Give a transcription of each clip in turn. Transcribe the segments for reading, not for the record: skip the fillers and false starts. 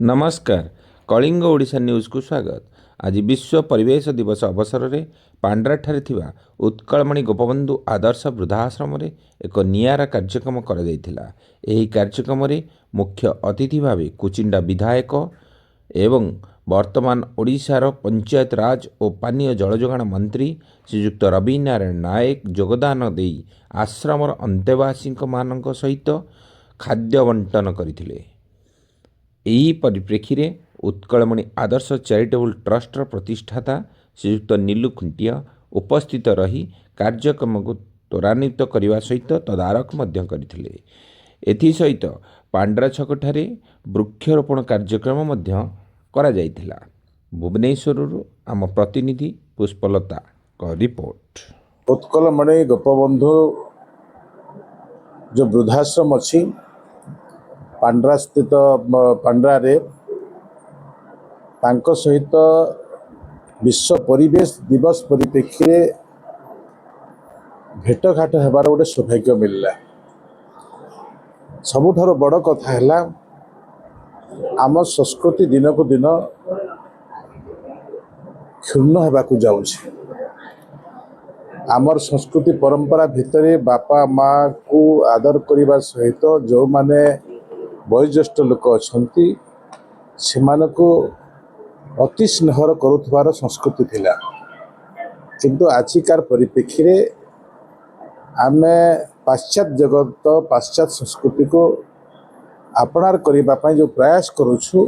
नमस्कार कलिंग ओडिशा न्यूज को स्वागत। आज विश्व परिवेश दिवस अवसर में पांड्राठारे थिबा उत्कलमणि गोपबंधु आदर्श वृद्धाश्रम रे एक नियारा कार्यक्रम करा जायथिला। एही कार्यक्रम रे मुख्य अतिथि भावे कुचिंडा विधायक एवं वर्तमान ओडिशार पंचायत राज और पानीय जल जोगाण मंत्री श्रीयुक्त रवि नारायण नायक योगदान देई आश्रमर अंतेवासी मानक सहित खाद्य बंटन करथिले। यही परिप्रेक्षी में उत्कलमणि आदर्श चैरिटेबल ट्रस्टर प्रतिष्ठाता श्रीयुक्त नीलू खुंटिया उपस्थित रही कार्यक्रम को त्वरान्वित करने सहित तदारख करथिले। एथिसहित पांड्रा छकठारे वृक्षरोपण कार्यक्रम करा जायथिला। भुवनेश्वरରୁ आम प्रतिनिधि पुष्पलता का रिपोर्ट। उत्कलमणि गोपबंधु जो वृद्धाश्रम अच्छी पांड्रा स्थित पांड्रा रे तांको सहित विश्व परिवेश दिवस परिप्रेक्षी रे भेटघाट हेबार गोटे सौभाग्य मिलला। सबुठार बड़ कथा है आम संस्कृति दिन को दिन क्षुण्ण होगाकू जाउछे। आमर संस्कृति परंपरा भितर बापा माँ को आदर करने सहित जो माने वयोज्येष्ठ लोक अच्छी से अति स्नेहर करुवार संस्कृति थिला, किंतु आजिकार परिप्रेक्षी रे आमे पाश्चात्य जगत पाश्चात्य संस्कृति को अपनार करने जो प्रयास करुछु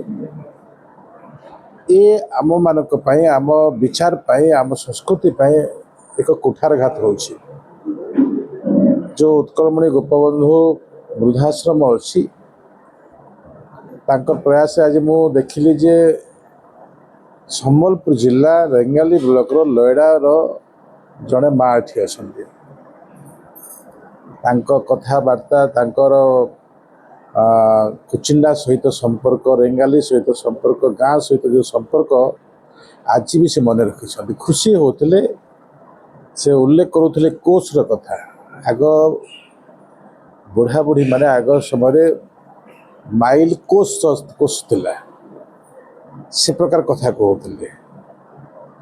ये आम मानक पई आम विचार पई आम संस्कृति पई एक कुठारघात होछि। जो उत्कलमणि गोपबंधु वृद्धाश्रम अच्छी तांकर प्रयास आज मु देखिली जे संबलपुर जिला रेंगाली ब्लॉक लयड़ार जड़े माँ एठी अछंती। तांकर कथबार्ता तांकर कुचिंडा सहित संपर्क रेंगाली सहित संपर्क गाँ सहित जो संपर्क आज भी से मन रखिछंती। खुशी होते से उल्लेख करुले कोर्स कथा आग बुढ़ा बुढ़ी माने आग समय माइल कोर्स थिला से प्रकार कथा कहते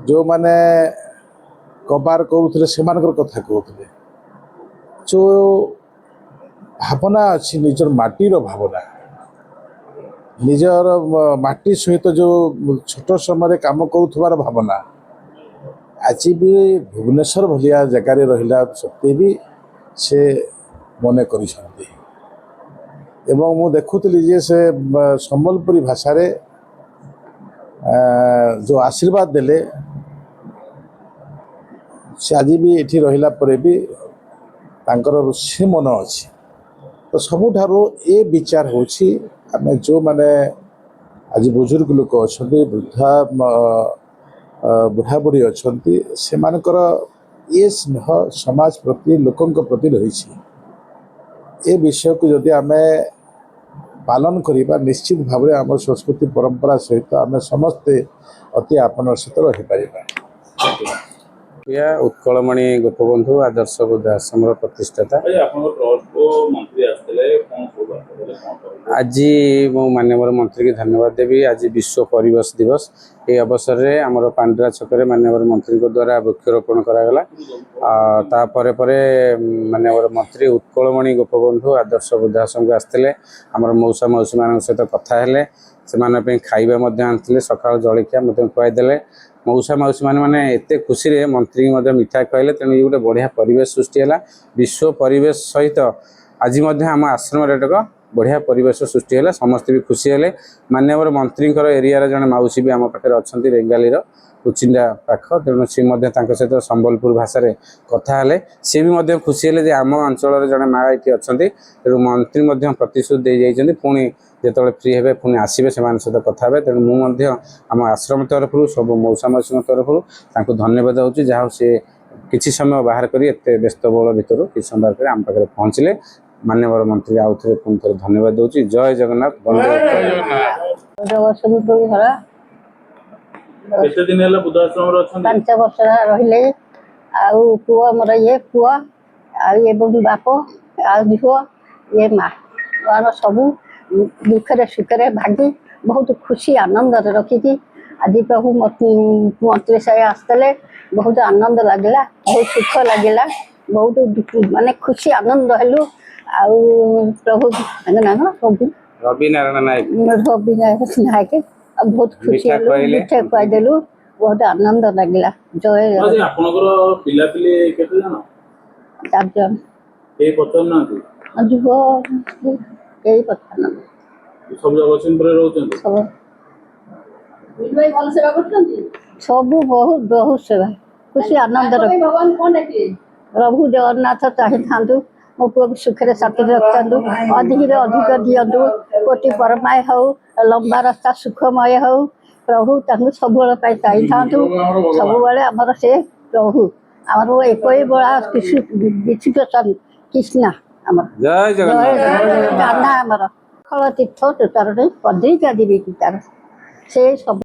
जो माने कबार करुले से कथा कहते जो भावना अच्छी निजर माटीर भावना निजर माटी सहित जो छोट समय काम करुवार भावना आज भी भुवनेश्वर भलिया जगार रहिला सत्वे भी से मन करिसंती। एवं मु देखुली जे से संबलपुरी भाषा रे जो आशीर्वाद देले से आज भी एठी रहिला परे भी तांकर से मन अच्छी। तो सबुठारो ए विचार होछि आमे जो माने आज बुजुर्ग लोक अच्छे वृद्धा बुढ़ा बुढ़ी अच्छी से मानकर ये स्नेह समाज प्रति लोकंक प्रति रही ए विषय को जदि आमे पालन करिबा निश्चित भाव में आम संस्कृति परंपरा सहित आम समस्ते अति आपन सहित रही पारिबा। उत्कलमणि गोपबंधु आदर्श वृद्धाश्रम प्रतिष्ठाता आज मो माननीय मंत्री की धन्यवाद देवी। आज विश्व परिवेश दिवस ये अवसर में आमर पांड्रा छकरे माननीय मंत्री द्वारा वृक्षरोपण करागला। तापर माननीय मंत्री उत्कलमणि गोपबंधु आदर्श वृद्धाश्रम को आसते आमर मौसा मौसी मान सहित कथा से खाइबा आनी सकाल जलखिया खुआईदे। मौसा मौसी मैंने एत खुशी रे मंत्री मिठा कहले तेणु ये गोटे बढ़िया परिवेश सृष्टि है। विश्व परिवेश सहित आज आम आश्रम एक बढ़िया परिवेश सृष्टि है। समस्ते भी खुशी है। माननीय मंत्री एरिया जड़े मौसी भी आम पाखे अच्छा रेंगालीर कुचिंडा पाख तेणु सी सहित संबलपुर भाषा कथा सी भी खुशी है आम अंचल जड़े माँ ये अच्छा तेणु मंत्री प्रतिश्रुति दे जाइए पुणी जो फ्री हे पुणी आसवे से सहित कथा हे। तेणु मुझे आम आश्रम तरफ सब मौसा मौसी तरफ धन्यवाद दूसरी जहाँ सी किसी समय बाहर कर व्यस्तबहुल भितर किसी समय बाहर कर आम पाखे पहुँचले। माननीय मंत्री आउ थे पुणी थे धन्यवाद दूसरी। जय जगन्नाथ। पांच वर्ष रहिले पुआ मोर ये पुआ बाप झुआ ये माँ सब दुखरे सुखरे भागी बहुत खुशी आनंद रखी आज प्रभु मंत्री साहेब आसते बहुत आनंद लगला बहुत सुख लगला बहुत माने खुशी आनंद हेलु आउ प्रभु नाम प्रभु रवि नारायण नायक रवि नायक बहुत खुशी मिठा हेलु खुआइले। मिठा खुआदेलु बहुत आनंद लगला जय ମାଉସୀ, ଆପଣଙ୍କର ପିଲାପିଲି କେତେ ଜଣ? 4 जन କେହି ପଚାରୁନାହାନ୍ତି? जुव यही पता ना ସବୁ ଜଗତସିଂହପୁରରେ ରହୁଛନ୍ତି? सब बहुत बहुत सेवा खुशी आनंद प्रभु जगन्नाथ चाहे था मो पुआ को सुखे साथी रखता अधिक अधिक दिंतु कोटि परमाय हो लंबा रास्ता सुखमय हो प्रभु सब चाहिए था सब आमर से प्रभु आमर एक बड़ा विश्वसन कृष्णा आमर जय जगन्नाथ गाना आमर फल तीर्थ चरण पद्रिका देवी की तार से सब